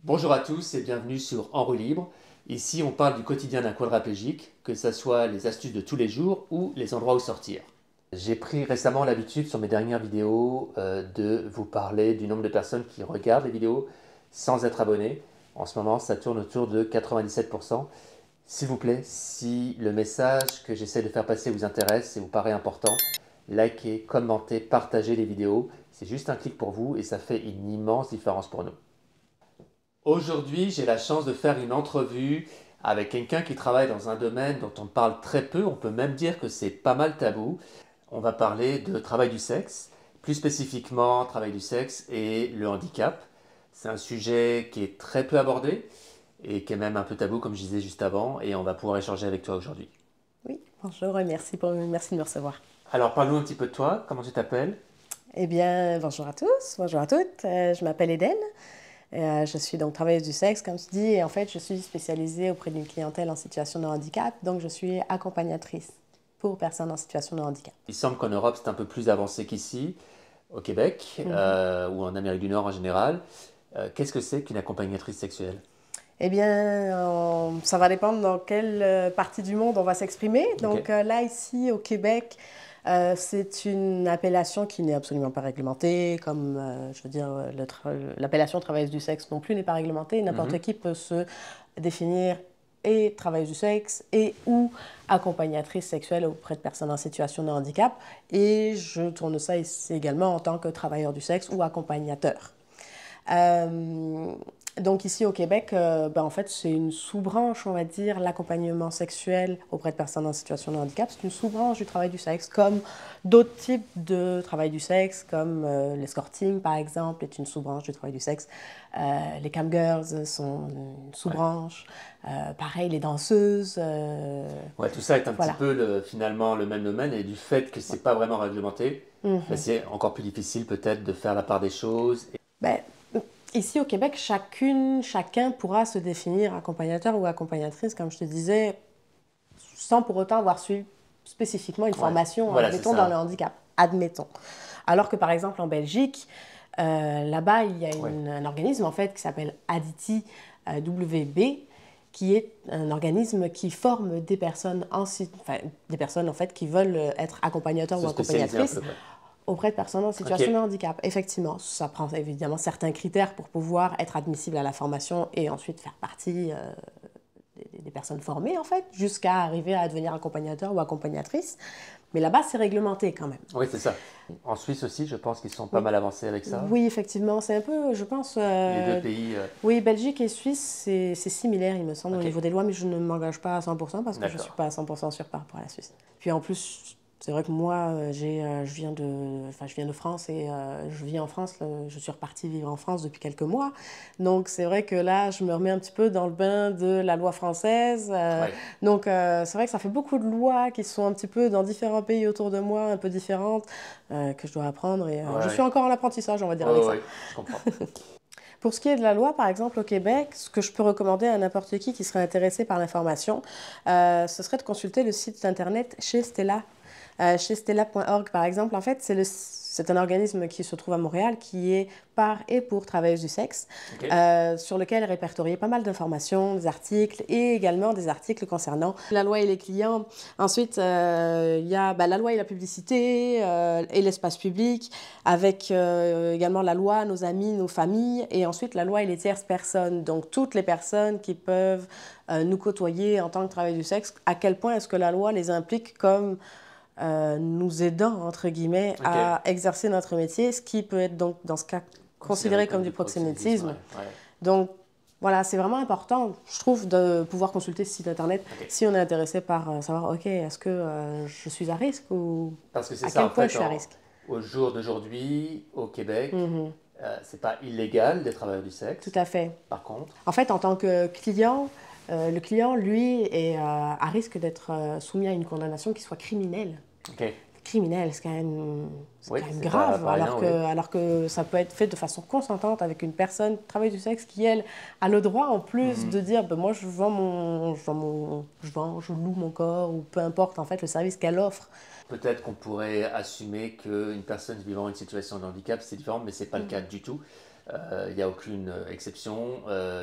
Bonjour à tous et bienvenue sur En roue libre. Ici, on parle du quotidien d'un quadraplégique, que ce soit les astuces de tous les jours ou les endroits où sortir. J'ai pris récemment l'habitude sur mes dernières vidéos de vous parler du nombre de personnes qui regardent les vidéos sans être abonnées. En ce moment, ça tourne autour de 97%. S'il vous plaît, si le message que j'essaie de faire passer vous intéresse et vous paraît important, likez, commentez, partagez les vidéos. C'est juste un clic pour vous et ça fait une immense différence pour nous. Aujourd'hui, j'ai la chance de faire une entrevue avec quelqu'un qui travaille dans un domaine dont on parle très peu, on peut même dire que c'est pas mal tabou. On va parler de travail du sexe, plus spécifiquement travail du sexe et le handicap. C'est un sujet qui est très peu abordé et qui est même un peu tabou comme je disais juste avant et on va pouvoir échanger avec toi aujourd'hui. Oui, bonjour et merci de me recevoir. Alors parle-nous un petit peu de toi, comment tu t'appelles? Eh bien, bonjour à tous, bonjour à toutes. Je m'appelle Eden. Je suis donc travailleuse du sexe, comme tu dis, et en fait, je suis spécialisée auprès d'une clientèle en situation de handicap, donc je suis accompagnatrice pour personnes en situation de handicap. Il semble qu'en Europe c'est un peu plus avancé qu'ici, au Québec ou en Amérique du Nord en général. Qu'est-ce que c'est qu'une accompagnatrice sexuelle? Eh bien, ça va dépendre dans quelle partie du monde on va s'exprimer. Ok. Donc là, ici, au Québec, c'est une appellation qui n'est absolument pas réglementée, comme, je veux dire, l'appellation travailleuse du sexe non plus n'est pas réglementée. N'importe qui peut se définir et travailleuse du sexe et ou accompagnatrice sexuelle auprès de personnes en situation de handicap. Et je tourne ça ici également en tant que travailleur du sexe ou accompagnateur. Euh, donc ici au Québec, en fait, c'est une sous-branche, on va dire, l'accompagnement sexuel auprès de personnes en situation de handicap. C'est une sous-branche du travail du sexe, comme d'autres types de travail du sexe, comme l'escorting, par exemple, est une sous-branche du travail du sexe. Les camgirls sont une Ouais. sous-branche. Pareil, les danseuses. Ouais, tout ça est un petit Voilà. peu finalement le même domaine et du fait que c'est pas vraiment réglementé, ben, c'est encore plus difficile peut-être de faire la part des choses. Ben, ici au Québec, chacun pourra se définir accompagnateur ou accompagnatrice, comme je te disais, sans pour autant avoir suivi spécifiquement une Ouais, formation, voilà, c'est admettons, dans le ça. handicap. Admettons. Alors que par exemple en Belgique, là-bas, il y a Ouais. un organisme en fait qui s'appelle Aditi WB, qui est un organisme qui forme des personnes, des personnes en fait qui veulent être accompagnateurs Se ou spécialiser un accompagnatrices peu, ouais. auprès de personnes en Ok. situation de handicap. Effectivement, ça prend évidemment certains critères pour pouvoir être admissible à la formation et ensuite faire partie des personnes formées, en fait, jusqu'à arriver à devenir accompagnateur ou accompagnatrice. Mais là-bas, c'est réglementé quand même. Oui, c'est ça. En Suisse aussi, je pense qu'ils sont pas Oui, mal avancés avec ça. oui effectivement, c'est un peu, je pense, Les deux pays. oui, Belgique et Suisse, c'est similaire, il me semble, au Ok, niveau des lois, mais je ne m'engage pas à 100% parce que je ne suis d'accord. pas à 100% sûre par rapport à la Suisse. Puis en plus, c'est vrai que moi, je viens de France et je vis en France. Je suis repartie vivre en France depuis quelques mois. Donc c'est vrai que là, je me remets un petit peu dans le bain de la loi française. Ouais. C'est vrai que ça fait beaucoup de lois qui sont un petit peu dans différents pays autour de moi, un peu différentes, que je dois apprendre. Et Ouais, je suis ouais. encore en apprentissage, on va dire, Ouais, avec ouais, ça. ouais, je comprends. Pour ce qui est de la loi, par exemple, au Québec, ce que je peux recommander à n'importe qui serait intéressé par l'information, ce serait de consulter le site internet chez Stella. Chez Stella.org, par exemple, en fait, c'est un organisme qui se trouve à Montréal, qui est par et pour travailleuses du sexe, Ok. sur lequel est répertorié pas mal d'informations, des articles et également des articles concernant la loi et les clients. Ensuite, il y a la loi et la publicité et l'espace public, avec également la loi, nos amis, nos familles, et ensuite la loi et les tierces personnes. Donc, toutes les personnes qui peuvent nous côtoyer en tant que travailleuses du sexe, à quel point est-ce que la loi les implique comme nous aidant, entre guillemets, Ok. à exercer notre métier, ce qui peut être donc, dans ce cas, considéré comme du proxénétisme, proxénétisme. ouais. Ouais. Donc, voilà, c'est vraiment important, je trouve, de pouvoir consulter ce site internet Ok. si on est intéressé par savoir, OK, est-ce que je suis à risque ou Parce que c'est à ça, quel en point je fait, suis à risque. au jour d'aujourd'hui, au Québec, Mhm, c'est pas illégal d'être travailleur du tout sexe. à fait. Par contre, En fait, en tant que client, le client, lui, est à risque d'être soumis à une condamnation qui soit criminelle. ok. Criminel, c'est Oui, quand même c'est pas grave, par rien, oui. alors que ça peut être fait de façon consentante avec une personne travailleuse du sexe qui, elle, a le droit en plus Mhm. de dire ben, moi je loue mon corps ou peu importe en fait le service qu'elle offre. Peut-être qu'on pourrait assumer qu'une personne vivant une situation de handicap, c'est différent, mais c'est pas le cas du tout. Il n'y a aucune exception,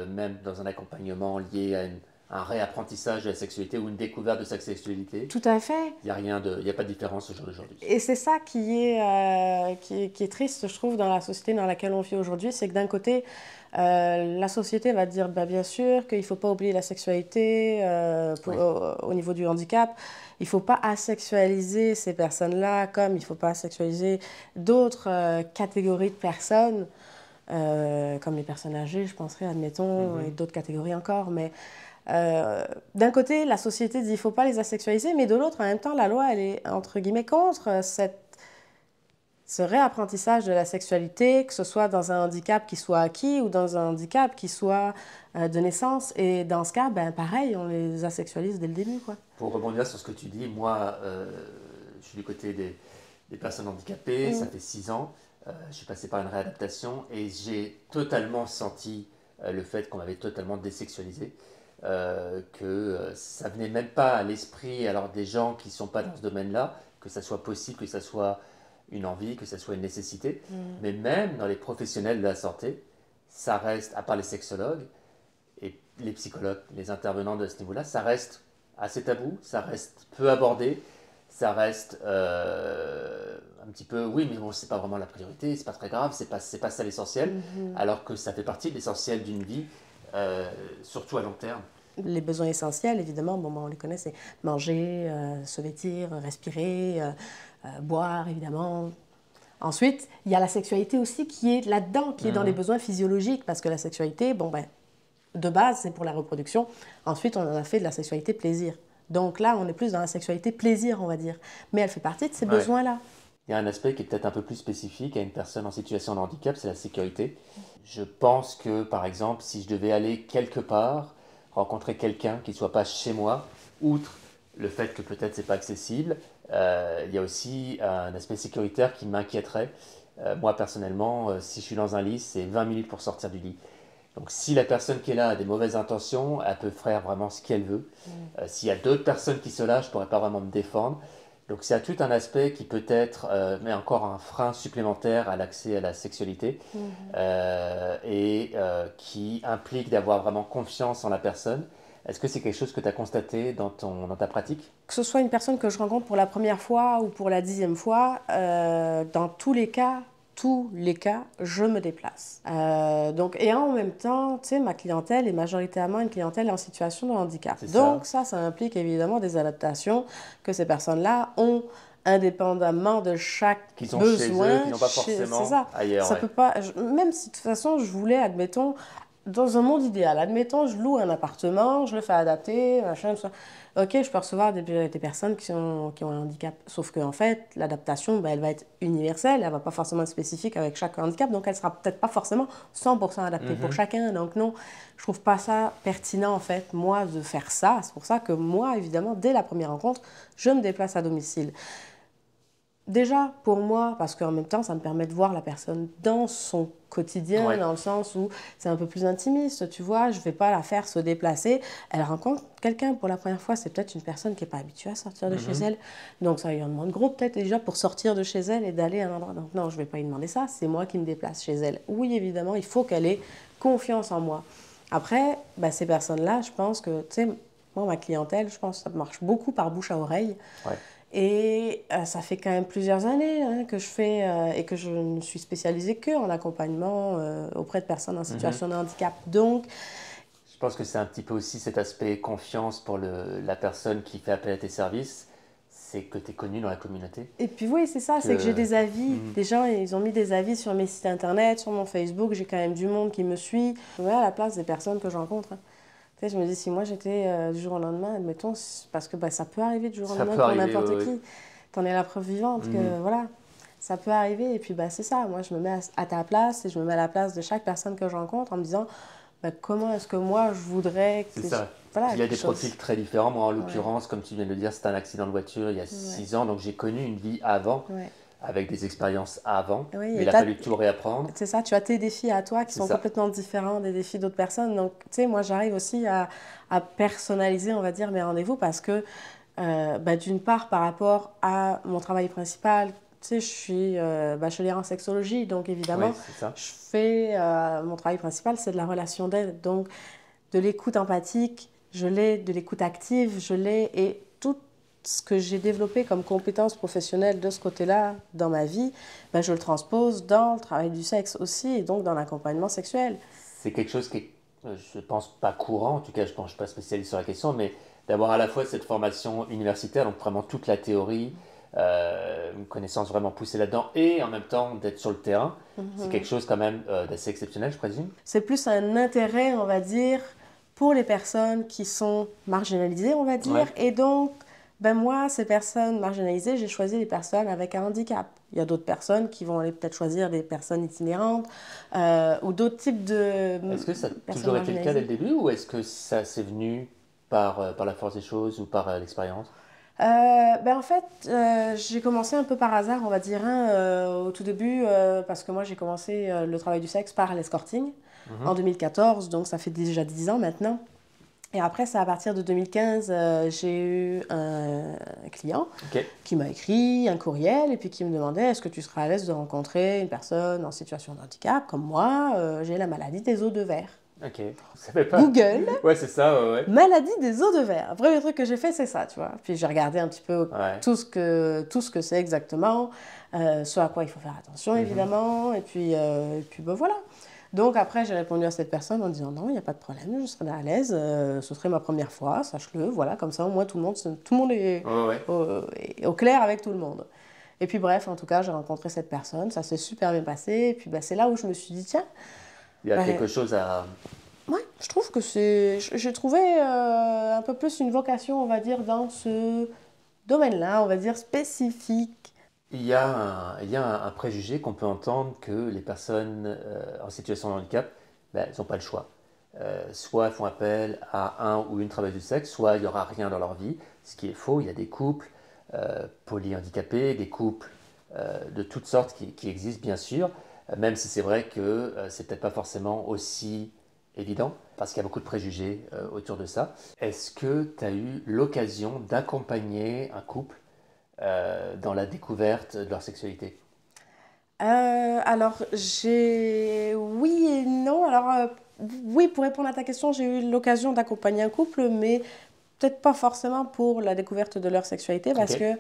même dans un accompagnement lié à un réapprentissage de la sexualité ou une découverte de sa sexualité. Tout à fait. Il n'y a pas de différence au jour d'aujourd'hui. Et c'est ça qui est triste, je trouve, dans la société dans laquelle on vit aujourd'hui, c'est que d'un côté, la société va dire bah, bien sûr qu'il ne faut pas oublier la sexualité au niveau du handicap. Il ne faut pas asexualiser ces personnes-là comme il ne faut pas asexualiser d'autres catégories de personnes, comme les personnes âgées, je penserais, admettons, et d'autres catégories encore. Mais d'un côté, la société dit qu'il ne faut pas les asexualiser, mais de l'autre, en même temps, la loi, elle est, entre guillemets, contre ce réapprentissage de la sexualité, que ce soit dans un handicap qui soit acquis ou dans un handicap qui soit de naissance. Et dans ce cas, ben, pareil, on les asexualise dès le début, quoi. Pour rebondir sur ce que tu dis, moi, je suis du côté des personnes handicapées, ça fait 6 ans. Je suis passé par une réadaptation et j'ai totalement senti le fait qu'on m'avait totalement désexualisé. Que ça venait même pas à l'esprit alors des gens qui sont pas dans ce domaine-là, que ça soit possible, que ça soit une envie, que ça soit une nécessité. Mais même dans les professionnels de la santé, ça reste, à part les sexologues et les psychologues, les intervenants de ce niveau-là, ça reste assez tabou, ça reste peu abordé, ça reste un petit peu, oui, mais bon, c'est pas vraiment la priorité, c'est pas très grave, c'est pas ça l'essentiel, alors que ça fait partie de l'essentiel d'une vie, surtout à long terme. Les besoins essentiels, évidemment, bon, on les connaît, c'est manger, se vêtir, respirer, boire, évidemment. Ensuite, il y a la sexualité aussi qui est là-dedans, qui est dans les besoins physiologiques, parce que la sexualité, bon, ben, de base, c'est pour la reproduction. Ensuite, on en a fait de la sexualité plaisir. Donc là, on est plus dans la sexualité plaisir, on va dire. Mais elle fait partie de ces besoins-là. Il y a un aspect qui est peut-être un peu plus spécifique à une personne en situation de handicap, c'est la sécurité. Je pense que, par exemple, si je devais aller quelque part, rencontrer quelqu'un qui ne soit pas chez moi, outre le fait que peut-être c'est pas accessible, il y a aussi un aspect sécuritaire qui m'inquiéterait. Moi, personnellement, si je suis dans un lit, c'est 20 minutes pour sortir du lit. Donc si la personne qui est là a des mauvaises intentions, elle peut faire vraiment ce qu'elle veut. S'il y a d'autres personnes qui sont là, je ne pourrais pas vraiment me défendre. Donc c'est tout un aspect qui peut être, mais encore un frein supplémentaire à l'accès à la sexualité qui implique d'avoir vraiment confiance en la personne. Est-ce que c'est quelque chose que tu as constaté dans ta pratique? Que ce soit une personne que je rencontre pour la première fois ou pour la 10e fois, dans tous les cas, je me déplace. Et en même temps, tu sais, ma clientèle est majoritairement une clientèle en situation de handicap. Donc ça implique évidemment des adaptations que ces personnes-là ont indépendamment de chaque besoin. Qui n'ont pas forcément ailleurs. Ça peut pas, même si de toute façon je voulais, admettons, dans un monde idéal, admettons, je loue un appartement, je le fais adapter, machin, tout ça. Ok, je peux recevoir des personnes qui ont un handicap. Sauf qu'en fait, l'adaptation, ben, elle va être universelle, elle ne va pas forcément être spécifique avec chaque handicap, donc elle ne sera peut-être pas forcément 100% adaptée pour chacun. Donc non, je ne trouve pas ça pertinent, en fait, moi, de faire ça. C'est pour ça que moi, évidemment, dès la première rencontre, je me déplace à domicile. Déjà, pour moi, parce qu'en même temps, ça me permet de voir la personne dans son quotidien, dans le sens où c'est un peu plus intimiste, tu vois, je ne vais pas la faire se déplacer. Elle rencontre quelqu'un pour la première fois, c'est peut-être une personne qui n'est pas habituée à sortir de chez elle, donc ça lui en demande gros peut-être déjà pour sortir de chez elle et d'aller à un endroit. Donc non, je ne vais pas lui demander ça, c'est moi qui me déplace chez elle. Oui, évidemment, il faut qu'elle ait confiance en moi. Après, ben, ces personnes-là, je pense que, tu sais, moi, ma clientèle, je pense que ça marche beaucoup par bouche à oreille. Et ça fait quand même plusieurs années que je fais et que je ne suis spécialisée qu'en accompagnement auprès de personnes en situation de handicap. Donc, je pense que c'est un petit peu aussi cet aspect confiance pour la personne qui fait appel à tes services, c'est que tu es connu dans la communauté. Et puis oui, c'est ça, c'est que j'ai des avis. Des gens, ils ont mis des avis sur mes sites internet, sur mon Facebook, j'ai quand même du monde qui me suit. Je me mets à la place des personnes que je rencontre. Tu sais, je me dis, si moi j'étais du jour au lendemain, admettons, parce que bah, ça peut arriver du jour au lendemain pour n'importe qui. T'en es la preuve vivante que voilà, ça peut arriver. Et puis bah, c'est ça, moi je me mets à ta place et je me mets à la place de chaque personne que je rencontre en me disant, bah, comment est-ce que moi je voudrais que... C'est ça. Voilà, il y a des profils très différents. Moi en l'occurrence, comme tu viens de le dire, c'était un accident de voiture il y a 6 ans, donc j'ai connu une vie avant. Avec des expériences avant, mais il a fallu tout réapprendre. C'est ça, tu as tes défis à toi qui sont complètement différents des défis d'autres personnes. Donc, tu sais, moi, j'arrive aussi à personnaliser, on va dire, mes rendez-vous parce que, bah, d'une part, par rapport à mon travail principal, tu sais, je suis bachelière en sexologie, donc évidemment, Ouais, c'est ça. je fais, mon travail principal, c'est de la relation d'aide. Donc, de l'écoute empathique, je l'ai, de l'écoute active, je l'ai, et tout ce que j'ai développé comme compétences professionnelles de ce côté-là dans ma vie, ben, je le transpose dans le travail du sexe aussi, et donc dans l'accompagnement sexuel. C'est quelque chose qui est, je pense, pas courant, en tout cas, je pense, je suis pas spécialiste sur la question, mais d'avoir à la fois cette formation universitaire, donc vraiment toute la théorie, une connaissance vraiment poussée là-dedans, et en même temps d'être sur le terrain, c'est quelque chose quand même d'assez exceptionnel, je présume. C'est plus un intérêt, on va dire, pour les personnes qui sont marginalisées, on va dire. Ouais. Et donc, ben moi, ces personnes marginalisées, j'ai choisi les personnes avec un handicap. Il y a d'autres personnes qui vont aller peut-être choisir des personnes itinérantes ou d'autres types de Est-ce que ça a personnes toujours été le cas dès le marginalisées. début, ou est-ce que ça s'est venu par la force des choses ou par l'expérience? Ben en fait, j'ai commencé un peu par hasard, on va dire, hein, au tout début, parce que moi j'ai commencé le travail du sexe par l'escorting en Mhm. 2014, donc ça fait déjà 10 ans maintenant. Et après, c'est à partir de 2015, j'ai eu un client Ok, qui m'a écrit un courriel et puis qui me demandait est-ce que tu seras à l'aise de rencontrer une personne en situation de handicap comme moi, j'ai la maladie des os de verre. ok. Ça fait pas. Google, Ouais, c'est ça, ouais, ouais. maladie des os de verre. Le premier truc que j'ai fait, c'est ça, tu vois. Puis j'ai regardé un petit peu Ouais. tout ce que c'est exactement, ce à quoi il faut faire attention, Mhm. évidemment. Et puis ben voilà. Donc après, j'ai répondu à cette personne en disant non, il n'y a pas de problème, je serai à l'aise, ce serait ma première fois, sache-le, voilà, comme ça au moins tout le monde Ouais, ouais. est au clair avec tout le monde. Et puis bref, en tout cas, j'ai rencontré cette personne, ça s'est super bien passé, et puis bah, c'est là où je me suis dit, tiens, Il y a bah, quelque chose à. ouais, je trouve que j'ai trouvé un peu plus une vocation, on va dire, dans ce domaine-là, on va dire spécifique. Il y a un préjugé qu'on peut entendre que les personnes en situation de handicap, ben, elles n'ont pas le choix. Soit elles font appel à un ou une travailleuse du sexe, soit il n'y aura rien dans leur vie, ce qui est faux. Il y a des couples polyhandicapés, des couples de toutes sortes qui existent bien sûr, même si c'est vrai que c'est peut-être pas forcément aussi évident, parce qu'il y a beaucoup de préjugés autour de ça. Est-ce que tu as eu l'occasion d'accompagner un couple dans la découverte de leur sexualité? Alors, j'ai... Oui et non. Alors, oui, pour répondre à ta question, j'ai eu l'occasion d'accompagner un couple, mais peut-être pas forcément pour la découverte de leur sexualité, Ok. parce que...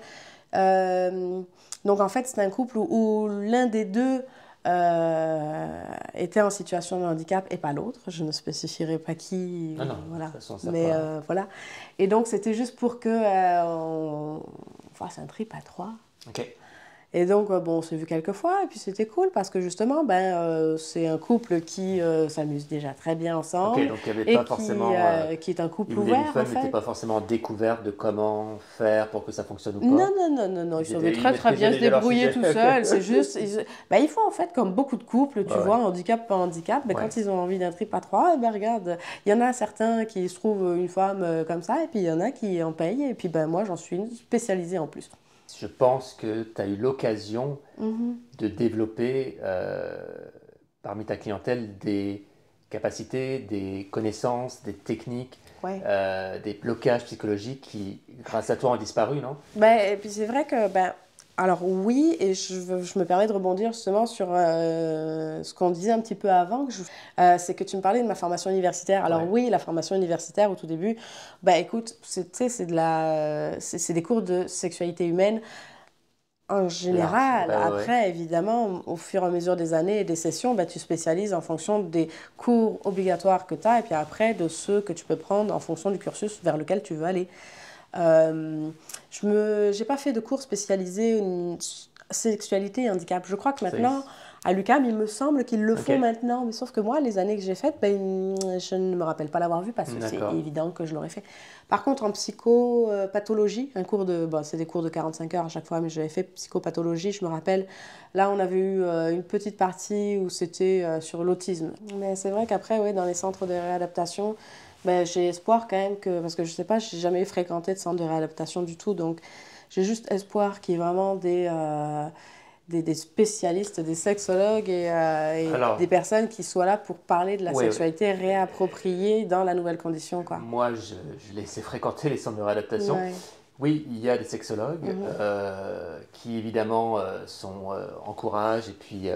euh, donc, en fait, c'est un couple où l'un des deux était en situation de handicap et pas l'autre. Je ne spécifierai pas qui, Non, non, de toute voilà. façon, ça Mais pas. voilà. Et donc, c'était juste pour que on fasse un trip à trois. Ok. Et donc, bon, on s'est vu quelques fois, et puis c'était cool parce que justement, ben, c'est un couple qui s'amuse déjà très bien Ok, ensemble donc il n'y avait et pas forcément. qui est un couple Ils voulaient du ouvert fun, en mais n'étaient fait. pas forcément en découverte de comment faire pour que ça fonctionne ou Non, pas. non, non, non, non, ils savaient Ils très très maîtrisaient bien se déjà leur débrouiller sujet. tout seuls. Ok. C'est juste, ben, ils font en fait comme beaucoup de couples, Ouais, tu ouais. vois, handicap, pas handicap. Mais Ouais. quand ils ont envie d'un trip à trois, eh ben regarde, il y en a certains qui se trouvent une femme comme ça, et puis il y en a qui en payent, et puis ben moi j'en suis une spécialisée en plus. Je pense que tu as eu l'occasion Mhm. de développer parmi ta clientèle des capacités, des connaissances, des techniques, Ouais. des blocages psychologiques qui, grâce à toi, ont disparu, non? Ben, et puis c'est vrai que, ben, alors oui, et je me permets de rebondir justement sur ce qu'on disait un petit peu avant, c'est que tu me parlais de ma formation universitaire. Alors Ouais. oui, la formation universitaire au tout début, ben écoute, tu sais, c'est des cours de sexualité humaine en Large. général. Ouais, ouais, ouais. Après, évidemment, au fur et à mesure des années et des sessions, ben, tu spécialises en fonction des cours obligatoires que tu as et puis après de ceux que tu peux prendre en fonction du cursus vers lequel tu veux aller. J'ai pas fait de cours spécialisés en sexualité et handicap. Je crois que Ça maintenant, existe. à l'UQAM, il me semble qu'ils le Ok. font maintenant. Mais sauf que moi, les années que j'ai faites, ben, je ne me rappelle pas l'avoir vu parce que c'est D'accord. évident que je l'aurais fait. Par contre, en psychopathologie, un cours de, bon, c'est des cours de 45 heures à chaque fois, mais j'avais fait psychopathologie, je me rappelle. Là, on avait eu une petite partie où c'était sur l'autisme. Mais c'est vrai qu'après, ouais, dans les centres de réadaptation, ben, j'ai espoir quand même que, parce que je sais pas, j'ai jamais fréquenté de centre de réadaptation du tout, donc j'ai juste espoir qu'il y ait vraiment des spécialistes, des sexologues et des Alors, personnes qui soient là pour parler de la oui, sexualité réappropriée dans la nouvelle condition, quoi. moi, je laissais fréquenter les centres de réadaptation. Ouais. Oui, il y a des sexologues qui évidemment encouragent et puis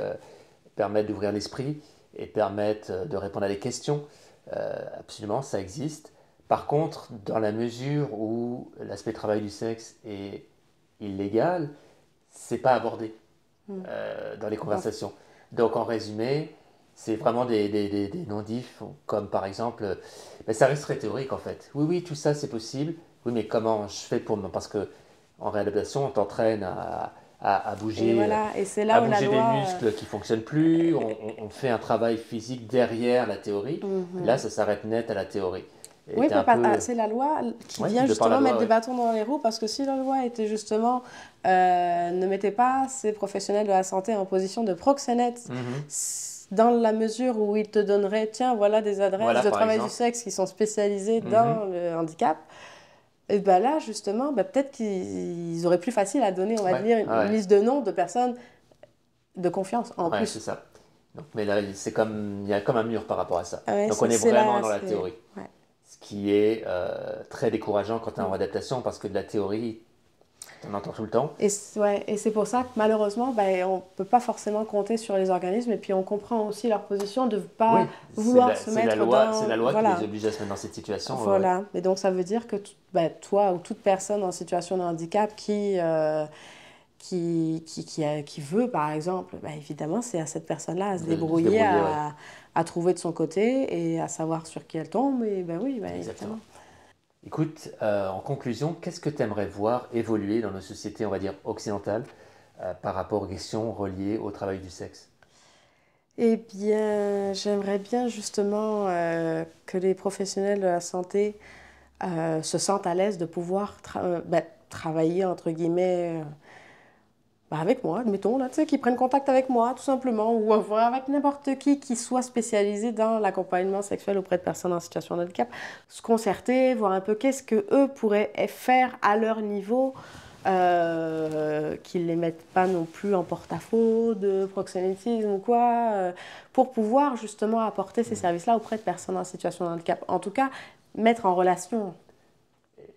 permettent d'ouvrir l'esprit et permettent de répondre à des questions. Absolument, ça existe. Par contre, dans la mesure où l'aspect travail du sexe est illégal, c'est pas abordé dans les conversations. Donc en résumé, c'est vraiment des non-dits, comme par exemple, ben, ça reste très théorique en fait. Oui, oui, tout ça c'est possible. Oui, mais comment je fais pour... Parce que en réadaptation, on t'entraîne à Et bouger, voilà, et c'est là où la des loi... muscles qui fonctionnent plus, on fait un travail physique derrière la théorie. Là, ça s'arrête net à la théorie. Et Oui, t'es un peu... c'est la loi qui Ouais, vient de par la justement mettre loi, des ouais. bâtons dans les roues, parce que si la loi était justement ne mettait pas ces professionnels de la santé en position de proxénète, dans la mesure où ils te donneraient, tiens, voilà des adresses Voilà, de par travail du exemple. sexe qui sont spécialisées dans le handicap, et bien là, justement, ben, peut-être qu'ils auraient plus facile à donner, on va Ouais, dire, une ouais, liste de noms de personnes de confiance en ouais, c'est plus. ça. Donc, mais là, c'est comme, il y a comme un mur par rapport à ça. Ouais, Donc on est c'est vraiment là, dans la c'est... théorie. Ouais. Ce qui est très décourageant quand tu es en adaptation parce que de la théorie, tu en entends tout le temps. Ouais, et c'est pour ça que malheureusement, ben, on ne peut pas forcément compter sur les organismes, et puis on comprend aussi leur position de ne pas Oui, vouloir se mettre c'est dans... la loi qui les Voilà, oblige à se mettre dans cette situation. Ouais, ouais. voilà. Et donc ça veut dire que ben, toi ou toute personne en situation de handicap qui veut, par exemple, ben, évidemment, c'est à cette personne-là à se De se débrouiller, débrouiller, ouais. à trouver de son côté et à savoir sur qui elle tombe. Et ben oui, ben, Exactement. évidemment. Écoute, en conclusion, qu'est-ce que tu aimerais voir évoluer dans nos sociétés, on va dire, occidentales par rapport aux questions reliées au travail du sexe? Eh bien, j'aimerais bien justement que les professionnels de la santé se sentent à l'aise de pouvoir ben, travailler, entre guillemets, ben, avec moi, admettons, là, tu sais, qu'ils prennent contact avec moi, tout simplement, ou avec n'importe qui soit spécialisé dans l'accompagnement sexuel auprès de personnes en situation de handicap, se concerter, voir un peu qu'est-ce que eux pourraient faire à leur niveau, qu'ils ne les mettent pas non plus en porte-à-faux de proxénétisme ou quoi, pour pouvoir justement apporter ces services-là auprès de personnes en situation de handicap. En tout cas, mettre en relation.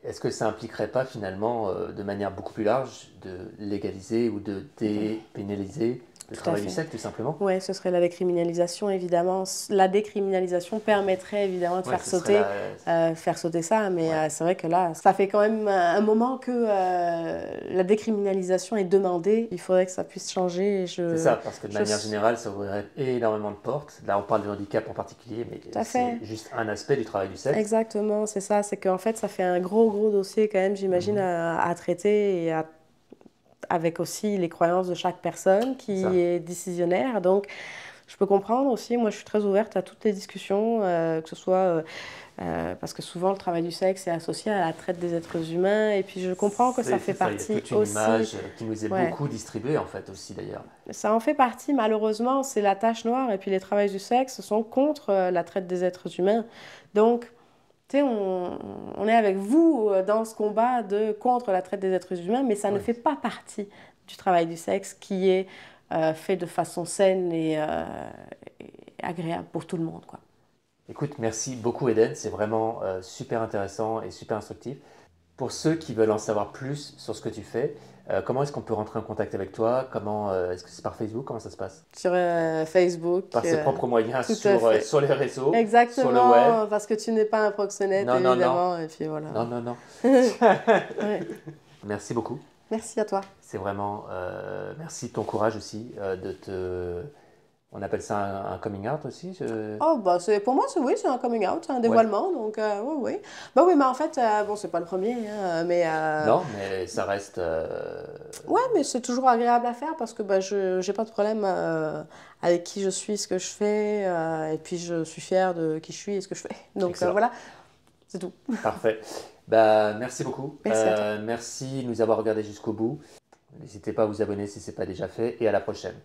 Est-ce que ça impliquerait pas finalement, de manière beaucoup plus large, de légaliser ou de dépénaliser le Tout à travail du fait. sexe, tout simplement? Oui, ce serait la décriminalisation, évidemment. La décriminalisation permettrait évidemment de Ouais, ce serait la... faire sauter ça, mais Ouais. c'est vrai que là, ça fait quand même un moment que la décriminalisation est demandée. Il faudrait que ça puisse changer. C'est ça, parce que de manière je- générale, ça ouvrirait énormément de portes. Là, on parle du handicap en particulier, mais Tout à c'est fait. juste un aspect du travail du sexe. Exactement, c'est ça. C'est qu'en fait, ça fait un gros dossier quand même, j'imagine, à traiter et avec aussi les croyances de chaque personne C'est qui ça. est décisionnaire. Donc, je peux comprendre aussi, moi je suis très ouverte à toutes les discussions, que ce soit parce que souvent le travail du sexe est associé à la traite des êtres humains, et puis je comprends que ça fait C'est ça, il y a partie toute une aussi, image qui nous est ouais, beaucoup distribuée, en fait, aussi, d'ailleurs. ça en fait partie malheureusement, c'est la tache noire, et puis les travailleurs du sexe sont contre la traite des êtres humains. Donc, tu sais, on est avec vous dans ce combat contre la traite des êtres humains, mais ça ne Ouais. fait pas partie du travail du sexe qui est fait de façon saine et agréable pour tout le monde, quoi. Écoute, merci beaucoup, Eden. C'est vraiment super intéressant et super instructif. Pour ceux qui veulent en savoir plus sur ce que tu fais, comment est-ce qu'on peut rentrer en contact avec toi? Est-ce que c'est par Facebook? Comment ça se passe? Sur Facebook, Par ses propres moyens tout à fait. sur les réseaux, sur le web? Exactement, parce que tu n'es pas un proxénète, Non, non, non. évidemment, et puis voilà. Non, non, non. Ouais. Merci beaucoup. Merci à toi. C'est vraiment... merci de ton courage aussi de te... On appelle ça un coming out aussi? Oh, bah, pour moi, oui, c'est un coming out, c'est un Ouais. dévoilement, donc oui, oui. Bah oui, mais en fait, bon, c'est pas le premier, hein, mais... Non, mais ça reste... Ouais, mais c'est toujours agréable à faire parce que bah, je j'ai pas de problème avec qui je suis, ce que je fais, et puis je suis fière de qui je suis et ce que je fais. Donc Excellent. voilà, c'est tout. Parfait. Bah, merci beaucoup. Merci à toi. Merci de nous avoir regardé jusqu'au bout. N'hésitez pas à vous abonner si ce n'est pas déjà fait et à la prochaine.